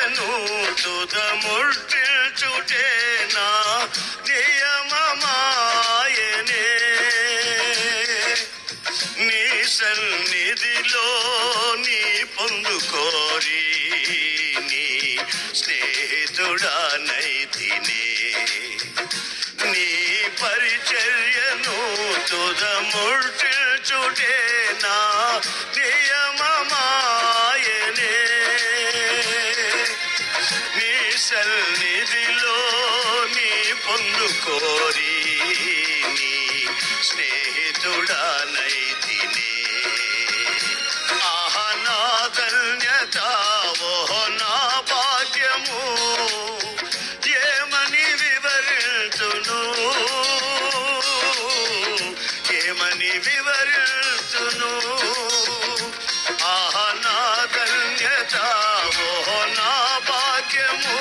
పరిచర్యను తుదముట్టించుటే నా నియమమాయనే. నీ సన్నిధిలో నీ పొందుకోరి నీ స్నేహితుడానైతినే. నీ పరిచర్యను తుదముట్టించుటే నా నియమమాయనే. నీ సన్నిధిలో నీ పొందుకోరి నీ స్నేహితుడానైతినే. ఆహ నా ధన్యత, ఓహో నా భాగ్యము, ఏమని వివరించును, ఏమని వివరించును. ఆహ నా ధన్యత, ఓహో నా భాగ్యము,